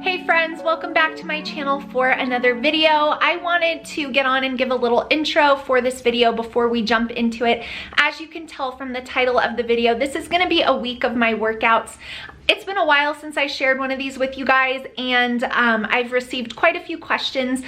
Hey friends, welcome back to my channel for another video. I wanted to get on and give a little intro for this video before we jump into it. As you can tell from the title of the video, this is gonna be a week of my workouts. It's been a while since I shared one of these with you guys, and I've received quite a few questions.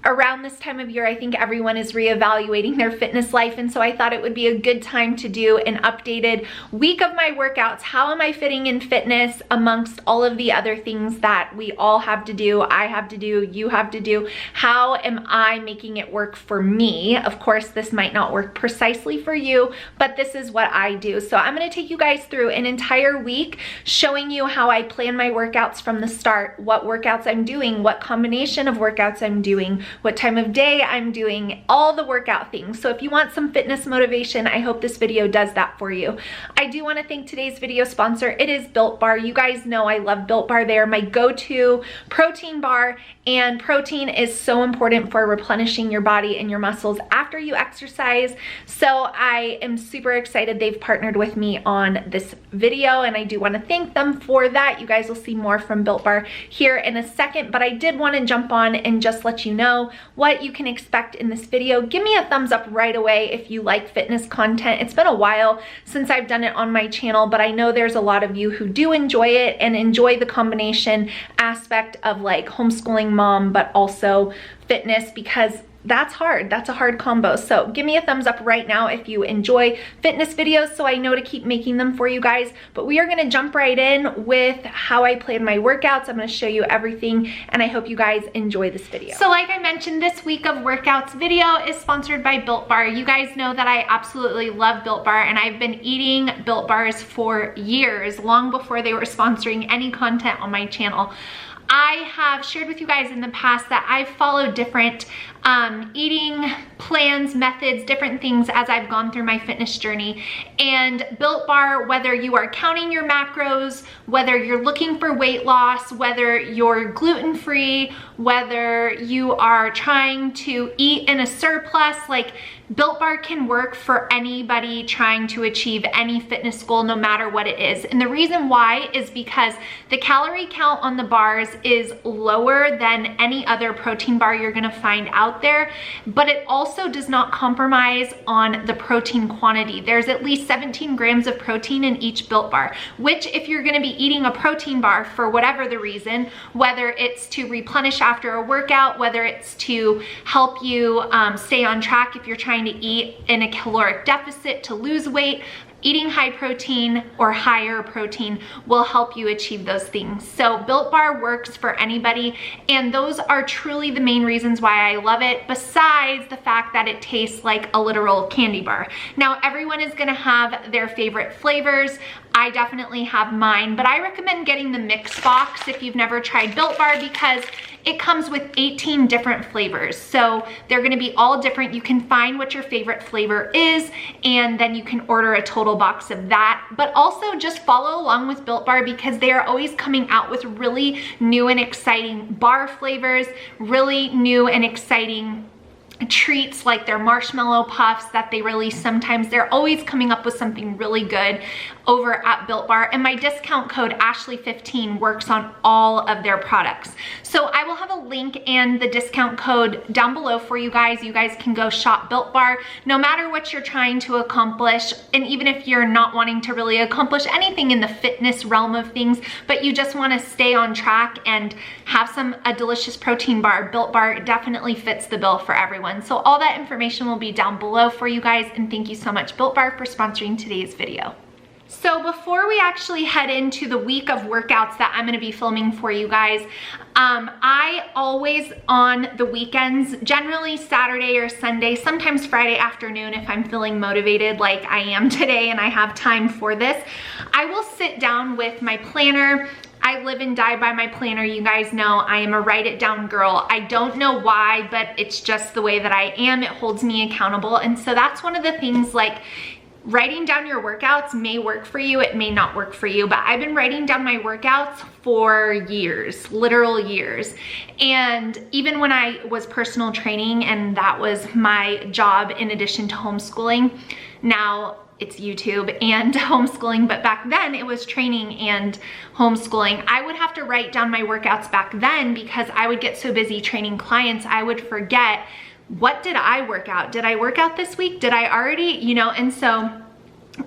Around this time of year, I think everyone is reevaluating their fitness life, and so I thought it would be a good time to do an updated week of my workouts. How am I fitting in fitness amongst all of the other things that we all have to do, I have to do, you have to do? How am I making it work for me? Of course, this might not work precisely for you, but this is what I do. So I'm gonna take you guys through an entire week showing you how I plan my workouts from the start, what workouts I'm doing, what combination of workouts I'm doing, what time of day I'm doing, all the workout things. So if you want some fitness motivation, I hope this video does that for you. I do want to thank today's video sponsor. It is Built Bar. You guys know I love Built Bar. They are my go-to protein bar, and protein is so important for replenishing your body and your muscles after you exercise. So I am super excited they've partnered with me on this video, and I do want to thank them for that. You guys will see more from Built Bar here in a second, but I did want to jump on and just let you know what you can expect in this video. Give me a thumbs up right away if you like fitness content. It's been a while since I've done it on my channel, but I know there's a lot of you who do enjoy it and enjoy the combination aspect of like homeschooling mom, but also fitness, because that's hard. That's a hard combo. So give me a thumbs up right now if you enjoy fitness videos, so I know to keep making them for you guys. But we are gonna jump right in with how I plan my workouts. I'm gonna show you everything, and I hope you guys enjoy this video. So like I mentioned, this week of workouts video is sponsored by Built Bar. You guys know that I absolutely love Built Bar, and I've been eating Built Bars for years, long before they were sponsoring any content on my channel. I have shared with you guys in the past that I've followed different eating plans, methods, different things as I've gone through my fitness journey. And Built Bar, whether you are counting your macros, whether you're looking for weight loss, whether you're gluten-free, whether you are trying to eat in a surplus, like Built Bar can work for anybody trying to achieve any fitness goal, no matter what it is. And the reason why is because the calorie count on the bars is lower than any other protein bar you're gonna find out there, but it also does not compromise on the protein quantity. There's at least 17 grams of protein in each Built Bar, which if you're gonna be eating a protein bar for whatever the reason, whether it's to replenish after a workout, whether it's to help you stay on track if you're trying to eat in a caloric deficit to lose weight, eating high protein or higher protein will help you achieve those things. So Built Bar works for anybody, and those are truly the main reasons why I love it, besides the fact that it tastes like a literal candy bar. Now, everyone is gonna have their favorite flavors. I definitely have mine, but I recommend getting the mix box if you've never tried Built Bar, because it comes with 18 different flavors. So they're gonna be all different. You can find what your favorite flavor is, and then you can order a total box of that. But also just follow along with Built Bar, because they are always coming out with really new and exciting bar flavors, really new and exciting treats like their marshmallow puffs that they release sometimes. They're always coming up with something really good over at Built Bar, and my discount code Ashley15 works on all of their products. So I will have a link and the discount code down below for you guys. You guys can go shop Built Bar no matter what you're trying to accomplish, and even if you're not wanting to really accomplish anything in the fitness realm of things, but you just want to stay on track and have a delicious protein bar, Built Bar definitely fits the bill for everyone. So all that information will be down below for you guys, and thank you so much Built Bar for sponsoring today's video. So before we actually head into the week of workouts that I'm gonna be filming for you guys, I always on the weekends, generally Saturday or Sunday, sometimes Friday afternoon if I'm feeling motivated like I am today and I have time for this, I will sit down with my planner. I live and die by my planner. You guys know I am a write it down girl. I don't know why, but it's just the way that I am. It holds me accountable. And so that's one of the things, like, writing down your workouts may work for you, it may not work for you, but I've been writing down my workouts for years, literal years. And even when I was personal training and that was my job in addition to homeschooling, now it's YouTube and homeschooling, but back then it was training and homeschooling. I would have to write down my workouts back then because I would get so busy training clients, I would forget, what did I work out? Did I work out this week? Did I already, you know? And so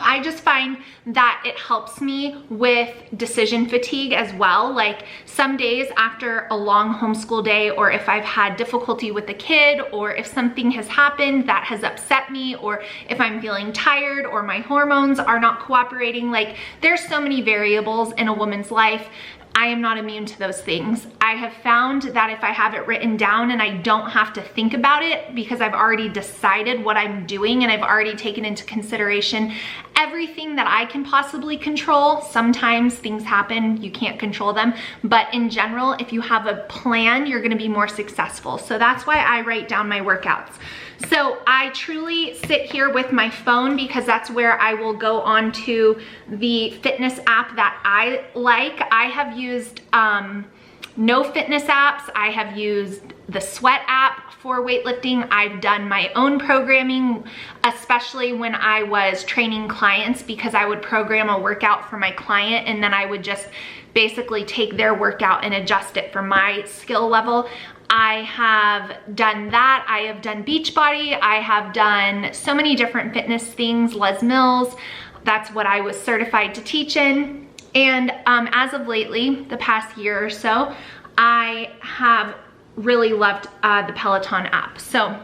I just find that it helps me with decision fatigue as well. Like some days after a long homeschool day, or if I've had difficulty with a kid, or if something has happened that has upset me, or if I'm feeling tired or my hormones are not cooperating, like there's so many variables in a woman's life. I am not immune to those things. I have found that if I have it written down and I don't have to think about it because I've already decided what I'm doing and I've already taken into consideration everything that I can possibly control. Sometimes things happen, you can't control them, but in general, if you have a plan, you're gonna be more successful. So that's why I write down my workouts. So I truly sit here with my phone because that's where I will go on to the fitness app that I like. I have used no fitness apps. I have used the Sweat app for weightlifting. I've done my own programming, especially when I was training clients, because I would program a workout for my client and then I would just basically take their workout and adjust it for my skill level. I have done that. I have done Beachbody. I have done so many different fitness things, Les Mills. That's what I was certified to teach in. And as of lately, the past year or so, I have really loved the Peloton app. So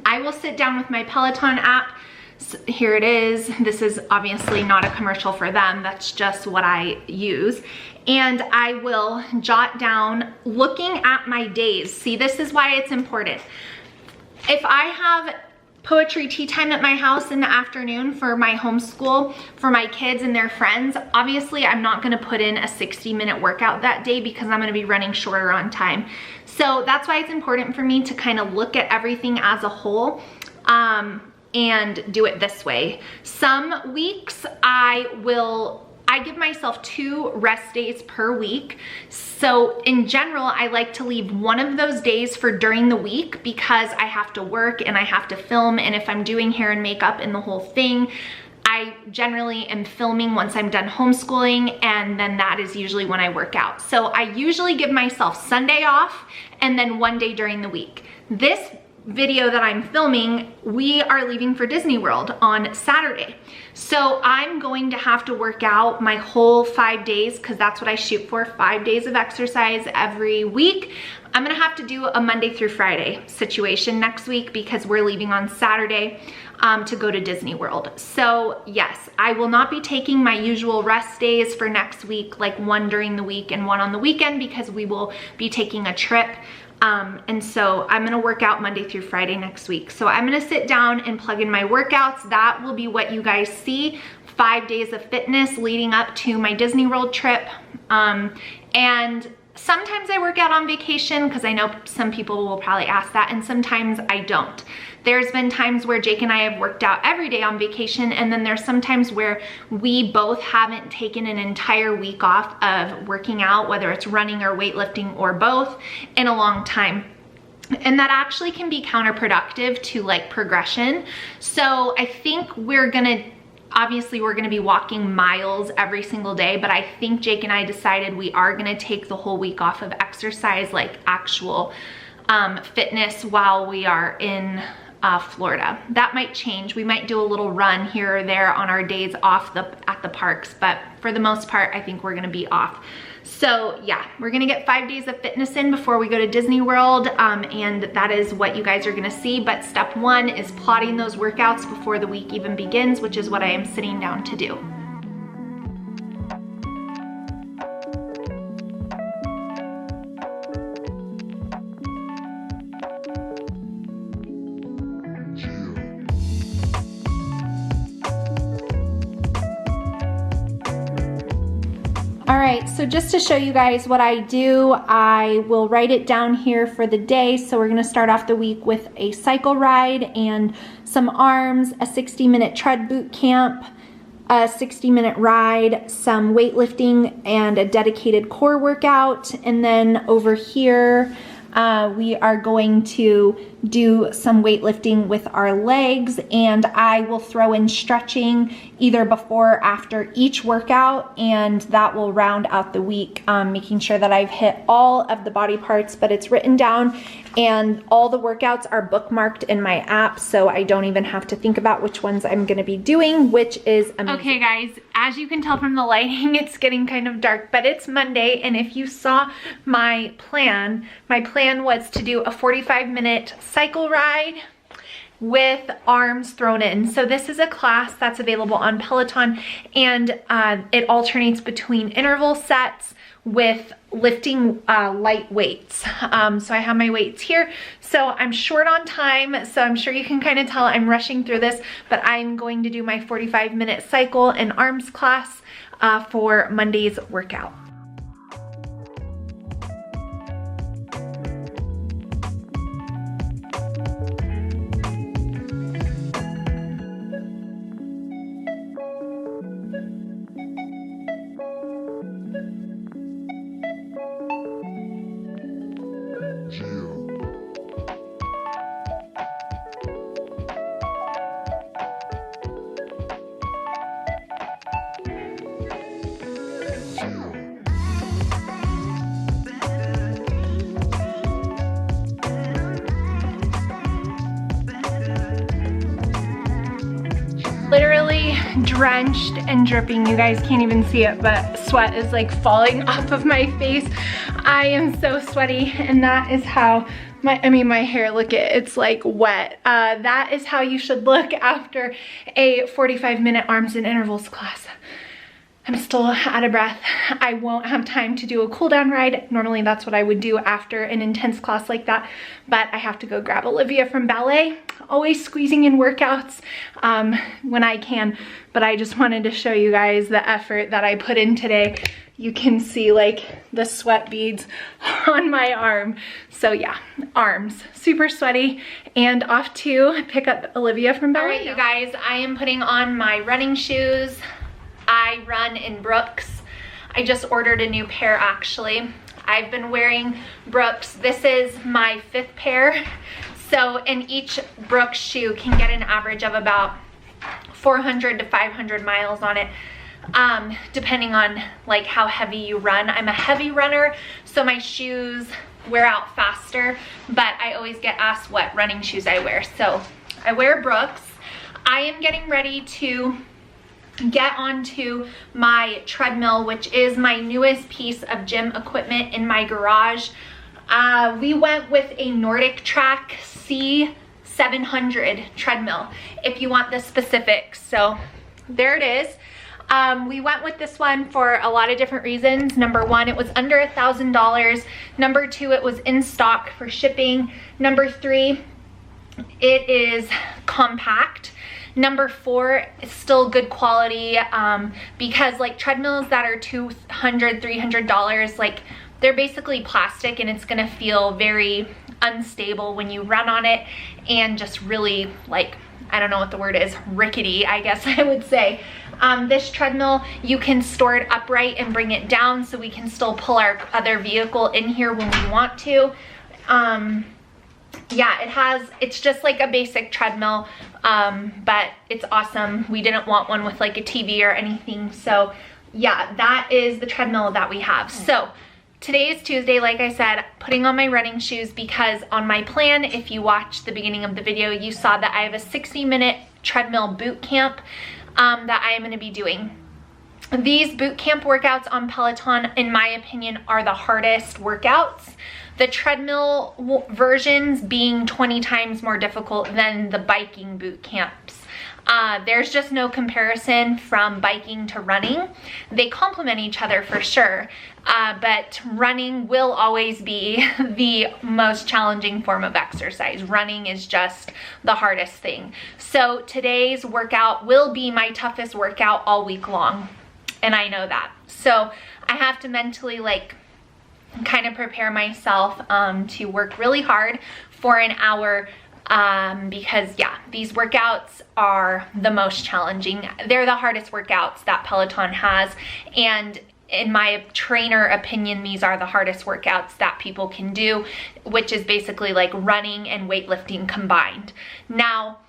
I will sit down with my Peloton app. So here it is. This is obviously not a commercial for them. That's just what I use. And I will jot down, looking at my days. See, this is why it's important. If I have poetry tea time at my house in the afternoon for my homeschool, for my kids and their friends, obviously I'm not gonna put in a 60-minute workout that day because I'm gonna be running shorter on time. So that's why it's important for me to kind of look at everything as a whole and do it this way. Some weeks I give myself 2 rest days per week. So in general, I like to leave one of those days for during the week because I have to work and I have to film, and if I'm doing hair and makeup and the whole thing, I generally am filming once I'm done homeschooling, and then that is usually when I work out. So I usually give myself Sunday off and then one day during the week. This video that I'm filming, we are leaving for Disney World on Saturday. So I'm going to have to work out my whole 5 days because that's what I shoot for, 5 days of exercise every week. I'm gonna have to do a Monday through Friday situation next week because we're leaving on Saturday to go to Disney World. So yes, I will not be taking my usual rest days for next week, like one during the week and one on the weekend, because we will be taking a trip. And so I'm gonna work out Monday through Friday next week. So I'm gonna sit down and plug in my workouts. That will be what you guys see, 5 days of fitness leading up to my Disney World trip. And sometimes I work out on vacation because I know some people will probably ask that, and sometimes I don't. There's been times where Jake and I have worked out every day on vacation, and then there's some times where we both haven't taken an entire week off of working out, whether it's running or weightlifting or both, in a long time. And that actually can be counterproductive to like progression. So I think obviously we're gonna be walking miles every single day, but I think Jake and I decided we are gonna take the whole week off of exercise, like actual fitness, while we are in Florida. That might change. We might do a little run here or there on our days off at the parks, but for the most part, I think we're gonna be off. So yeah, we're gonna get 5 days of fitness in before we go to Disney World, and that is what you guys are gonna see. But step 1 is plotting those workouts before the week even begins, which is what I am sitting down to do. All right, so just to show you guys what I do, I will write it down here for the day. So we're gonna start off the week with a cycle ride and some arms, a 60-minute tread boot camp, a 60-minute ride, some weightlifting, and a dedicated core workout. And then over here, we are going to do some weightlifting with our legs, and I will throw in stretching either before or after each workout, and that will round out the week, making sure that I've hit all of the body parts. But it's written down, and all the workouts are bookmarked in my app, so I don't even have to think about which ones I'm gonna be doing, which is amazing. Okay guys, as you can tell from the lighting, it's getting kind of dark, but it's Monday, and if you saw my plan was to do a 45-minute cycle ride with arms thrown in. So this is a class that's available on Peloton, and it alternates between interval sets with lifting light weights. So I have my weights here. So I'm short on time, so I'm sure you can kind of tell I'm rushing through this, but I'm going to do my 45-minute cycle and arms class for Monday's workout. Literally drenched and dripping. You guys can't even see it, but sweat is like falling off of my face. I am so sweaty, and that is how my hair, look at it, it's like wet. That is how you should look after a 45-minute arms and intervals class. I'm still out of breath. I won't have time to do a cool down ride. Normally that's what I would do after an intense class like that, but I have to go grab Olivia from ballet. Always squeezing in workouts when I can, but I just wanted to show you guys the effort that I put in today. You can see like the sweat beads on my arm. So yeah, arms, super sweaty, and off to pick up Olivia from ballet. All right, you guys, I am putting on my running shoes. I run in Brooks. I just ordered a new pair actually. I've been wearing Brooks. This is my 5th pair. So, and each Brooks shoe can get an average of about 400 to 500 miles on it, depending on like how heavy you run. I'm a heavy runner, so my shoes wear out faster, but I always get asked what running shoes I wear. So I wear Brooks. I am getting ready to get onto my treadmill, which is my newest piece of gym equipment in my garage. We went with a Nordic Track C700 treadmill, if you want the specifics. So there it is. We went with this one for a lot of different reasons. Number one, it was under $1,000. Number two, it was in stock for shipping. Number three, it is compact. Number four, it's still good quality, because like treadmills that are $200, $300, like they're basically plastic, and it's gonna feel very unstable when you run on it, and just really like, I don't know what the word is, rickety, I guess I would say. This treadmill, you can store it upright and bring it down, so we can still pull our other vehicle in here when we want to. Yeah, it's just like a basic treadmill, but it's awesome. We didn't want one with like a TV or anything. So yeah, that is the treadmill that we have. So today is Tuesday, like I said, putting on my running shoes, because on my plan, if you watched the beginning of the video, you saw that I have a 60-minute treadmill boot camp that I am going to be doing. These boot camp workouts on Peloton, in my opinion, are the hardest workouts. The treadmill versions being 20 times more difficult than the biking boot camps. There's just no comparison from biking to running. They complement each other for sure, but running will always be the most challenging form of exercise. Running is just the hardest thing. So today's workout will be my toughest workout all week long, and I know that. So I have to mentally like kind of prepare myself to work really hard for an hour, because yeah, these workouts are the most challenging. They're the hardest workouts that Peloton has, and in my trainer opinion, these are the hardest workouts that people can do, which is basically like running and weightlifting combined. Now,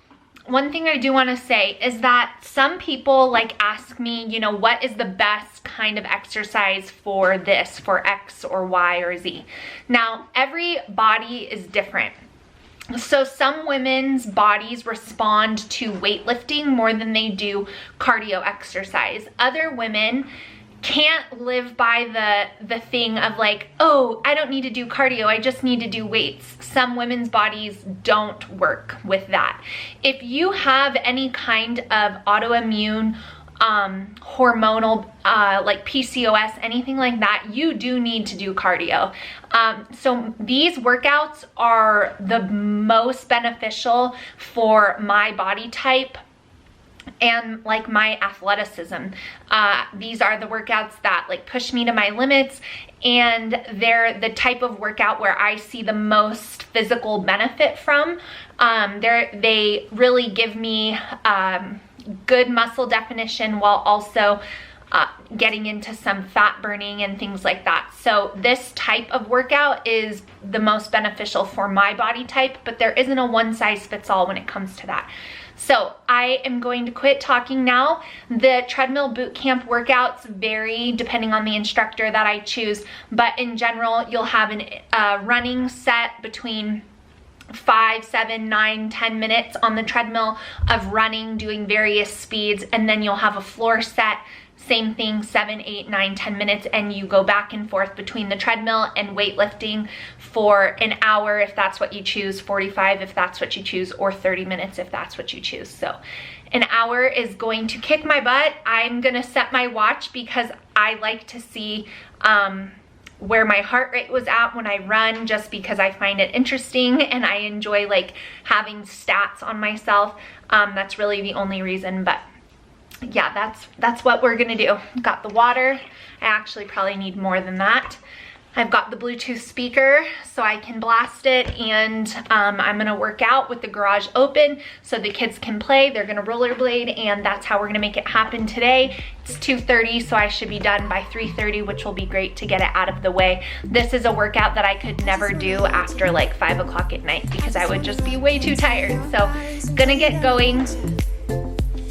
one thing I do want to say is that some people like ask me, you know, what is the best kind of exercise for this, for X or Y or Z? Now, every body is different. So some women's bodies respond to weightlifting more than they do cardio exercise. Other women can't live by the thing of like, oh, I don't need to do cardio, I just need to do weights. Some women's bodies don't work with that. If you have any kind of autoimmune, hormonal, like PCOS, anything like that, you do need to do cardio. So these workouts are the most beneficial for my body type and like my athleticism. These are the workouts that like push me to my limits, and they're the type of workout where I see the most physical benefit from. They really give me good muscle definition while also getting into some fat burning and things like that. So this type of workout is the most beneficial for my body type, but there isn't a one size fits all when it comes to that. So I am going to quit talking now. The treadmill boot camp workouts vary depending on the instructor that I choose, but in general, you'll have a running set between 5, 7, 9, 10 minutes on the treadmill of running, doing various speeds, and then you'll have a floor set, same thing, 7, 8, 9, 10 minutes, and you go back and forth between the treadmill and weightlifting for an hour if that's what you choose, 45 if that's what you choose, or 30 minutes if that's what you choose. So an hour is going to kick my butt. I'm gonna set my watch because I like to see where my heart rate was at when I run, just because I find it interesting and I enjoy like having stats on myself. That's really the only reason, but yeah, that's what we're gonna do. Got the water. I actually probably need more than that. I've got the Bluetooth speaker so I can blast it, and I'm gonna work out with the garage open so the kids can play. They're gonna rollerblade, and that's how we're gonna make it happen today. It's 2:30, so I should be done by 3:30, which will be great to get it out of the way. This is a workout that I could never do after like 5 o'clock at night because I would just be way too tired. So gonna get going,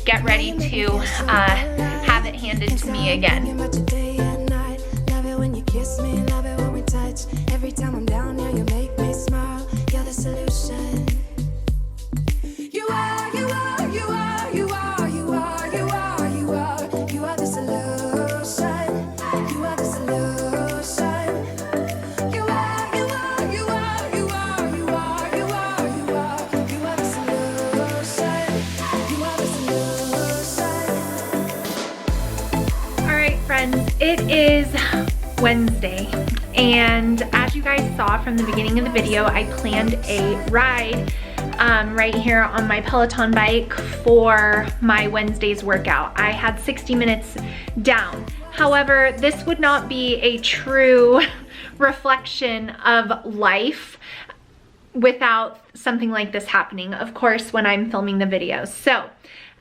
get ready to have it handed to me again. Every time I'm down here, you make me smile. You're the solution. You are, you are, you are, you are, you are, you are, you are, you are the solution. You are the solution. You are, you are, you are, you are, you are, you are, you are, you are the solution. You are the solution. All right, friends, it is Wednesday. And as you guys saw from the beginning of the video, I planned a ride right here on my Peloton bike for my Wednesday's workout. I had 60 minutes down. However, this would not be a true reflection of life without something like this happening, of course, when I'm filming the videos. So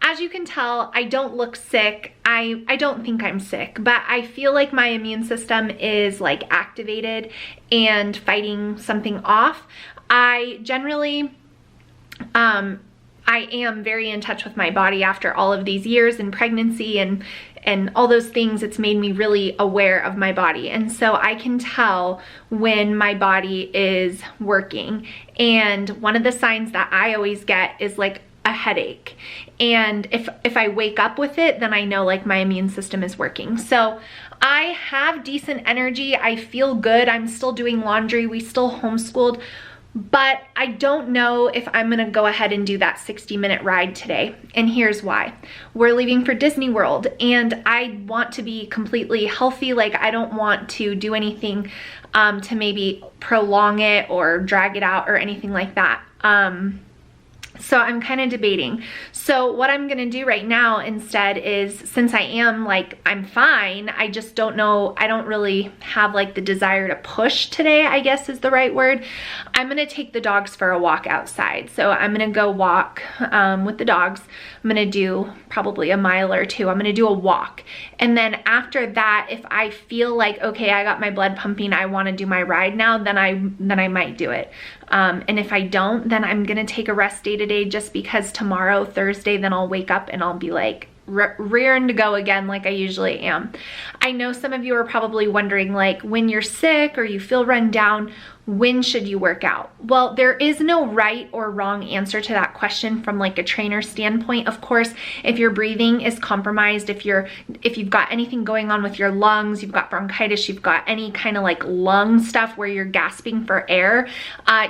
as you can tell, I don't look sick. I don't think I'm sick, but I feel like my immune system is like activated and fighting something off. I generally, I am very in touch with my body after all of these years in pregnancy and all those things. It's made me really aware of my body. And so I can tell when my body is working. And one of the signs that I always get is like a headache. And if I wake up with it, then I know like my immune system is working. So I have decent energy. I feel good. I'm still doing laundry. We still homeschooled, but I don't know if I'm gonna go ahead and do that 60-minute ride today. And here's why. We're leaving for Disney World, and I want to be completely healthy. Like, I don't want to do anything to maybe prolong it or drag it out or anything like that. So I'm kind of debating. So what I'm gonna do right now instead is, since I am like, I'm fine, I just don't know, I don't really have like the desire to push today, I guess is the right word. I'm gonna take the dogs for a walk outside. So I'm gonna go walk with the dogs. I'm gonna do probably a mile or two. I'm gonna do a walk. And then after that, if I feel like, okay, I got my blood pumping, I wanna do my ride now, then I might do it. And if I don't, then I'm gonna take a rest day today, just because tomorrow, Thursday, then I'll wake up and I'll be like rearing to go again like I usually am. I know some of you are probably wondering, like, when you're sick or you feel run down, when should you work out? Well, there is no right or wrong answer to that question from like a trainer standpoint. Of course, if your breathing is compromised, if you've got anything going on with your lungs, you've got bronchitis, you've got any kind of like lung stuff where you're gasping for air,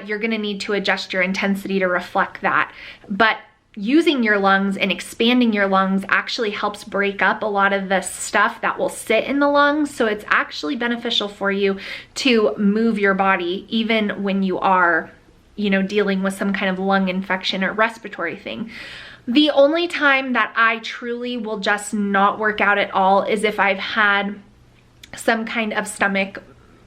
you're gonna need to adjust your intensity to reflect that. But using your lungs and expanding your lungs actually helps break up a lot of the stuff that will sit in the lungs. So it's actually beneficial for you to move your body even when you are, you know, dealing with some kind of lung infection or respiratory thing. The only time that I truly will just not work out at all is if I've had some kind of stomach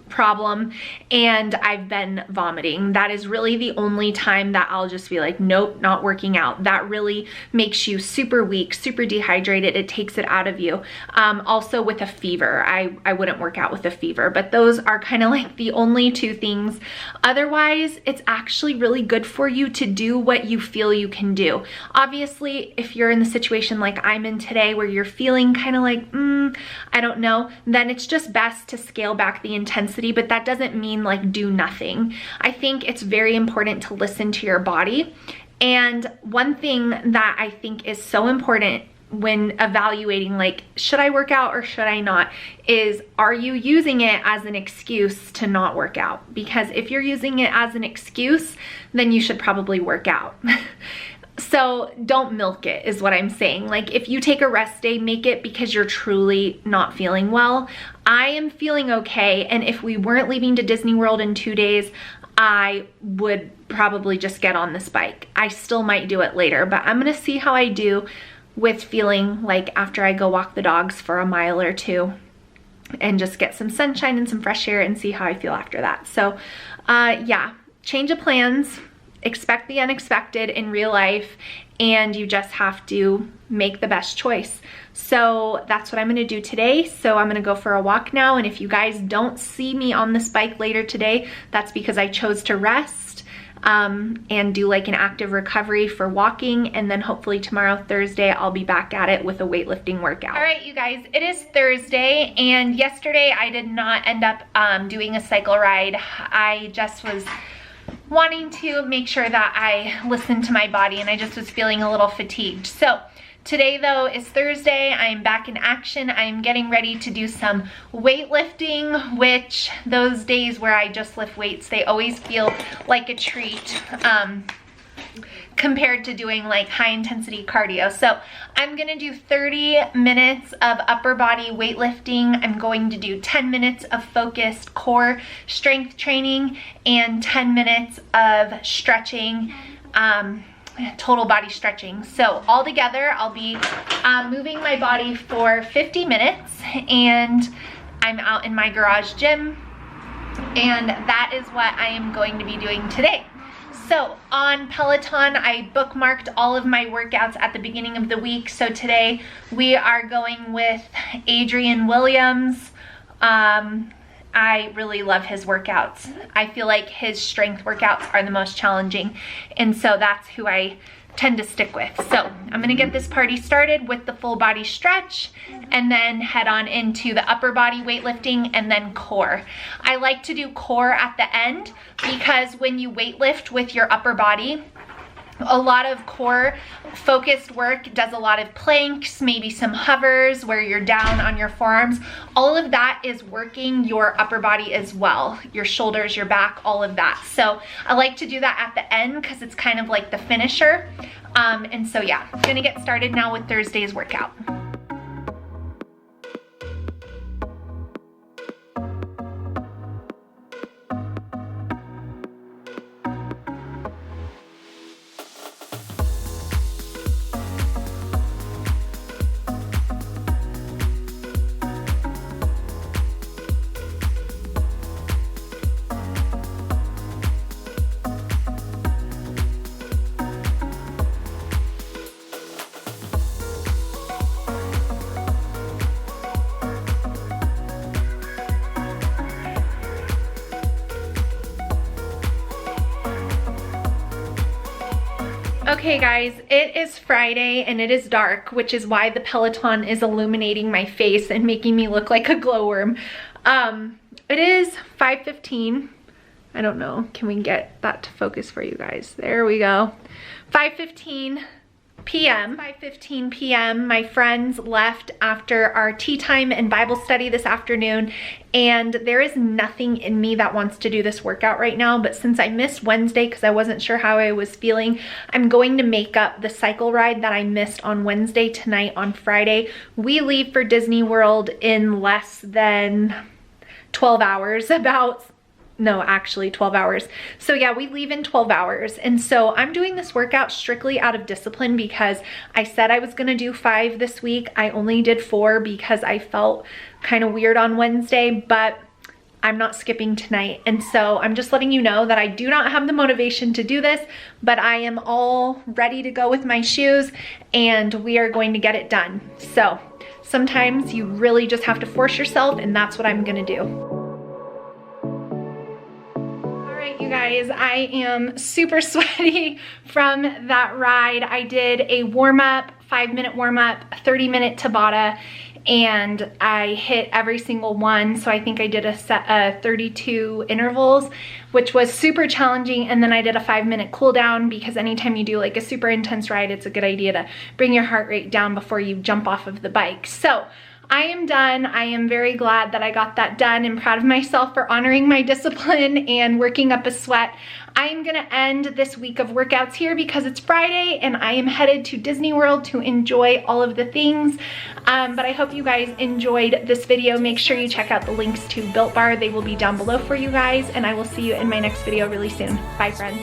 problem and I've been vomiting. That is really the only time that I'll just be like, nope, not working out. That really makes you super weak, super dehydrated. It takes it out of you. Also with a fever, I wouldn't work out with a fever, but those are kind of like the only two things. Otherwise, it's actually really good for you to do what you feel you can do. Obviously, if you're in the situation like I'm in today where you're feeling kind of like, I don't know, then it's just best to scale back the intensity, but that doesn't mean like do nothing. I think it's very important to listen to your body. And one thing that I think is so important when evaluating like, should I work out or should I not, is, are you using it as an excuse to not work out? Because if you're using it as an excuse, then you should probably work out. So don't milk it is what I'm saying. Like, if you take a rest day, make it because you're truly not feeling well. I am feeling okay, and if we weren't leaving to Disney World in 2 days, I would probably just get on this bike. I still might do it later, but I'm gonna see how I do with feeling like after I go walk the dogs for a mile or two and just get some sunshine and some fresh air and see how I feel after that. So yeah, change of plans. Expect the unexpected in real life, and you just have to make the best choice. So that's what I'm gonna do today. So I'm gonna go for a walk now, and if you guys don't see me on this bike later today, that's because I chose to rest and do like an active recovery for walking, and then hopefully tomorrow, Thursday, I'll be back at it with a weightlifting workout. All right, you guys, it is Thursday, and yesterday I did not end up doing a cycle ride. I just was wanting to make sure that I listened to my body, and I just was feeling a little fatigued. So today though is Thursday. I'm back in action. I'm getting ready to do some weightlifting, which those days where I just lift weights, they always feel like a treat compared to doing like high intensity cardio. So I'm gonna do 30 minutes of upper body weightlifting. I'm going to do 10 minutes of focused core strength training and 10 minutes of stretching, total body stretching. So all together, I'll be moving my body for 50 minutes, and I'm out in my garage gym, and that is what I am going to be doing today. So on Peloton, I bookmarked all of my workouts at the beginning of the week. So today we are going with Adrian Williams. I really love his workouts. I feel like his strength workouts are the most challenging, and so that's who I tend to stick with. So I'm gonna get this party started with the full body stretch, and then head on into the upper body weightlifting and then core. I like to do core at the end because when you weightlift with your upper body, a lot of core focused work does a lot of planks, maybe some hovers where you're down on your forearms. All of that is working your upper body as well, your shoulders, your back, all of that. So I like to do that at the end because it's kind of like the finisher. And so yeah, I'm gonna get started now with Thursday's workout. Okay guys, it is Friday and it is dark, which is why the Peloton is illuminating my face and making me look like a glowworm. It is 5:15. I don't know, can we get that to focus for you guys? There we go. 5:15 p.m. 5:15 p.m. My friends left after our tea time and Bible study this afternoon, and there is nothing in me that wants to do this workout right now, but since I missed Wednesday because I wasn't sure how I was feeling, I'm going to make up the cycle ride that I missed on Wednesday tonight on Friday. We leave for Disney World in less than 12 hours, no, actually 12 hours. So yeah, we leave in 12 hours. And so I'm doing this workout strictly out of discipline because I said I was gonna do 5 this week. I only did 4 because I felt kind of weird on Wednesday, but I'm not skipping tonight. And so I'm just letting you know that I do not have the motivation to do this, but I am all ready to go with my shoes and we are going to get it done. So sometimes you really just have to force yourself, and that's what I'm gonna do. You guys, I am super sweaty from that ride. I did a warm-up, 5-minute warm-up, 30-minute Tabata, and I hit every single one. So I think I did a set of 32 intervals, which was super challenging. And then I did a 5-minute cool down because anytime you do like a super intense ride, it's a good idea to bring your heart rate down before you jump off of the bike. So I am done. I am very glad that I got that done and proud of myself for honoring my discipline and working up a sweat. I am gonna end this week of workouts here because it's Friday and I am headed to Disney World to enjoy all of the things. But I hope you guys enjoyed this video. Make sure you check out the links to Built Bar. They will be down below for you guys, and I will see you in my next video really soon. Bye, friends.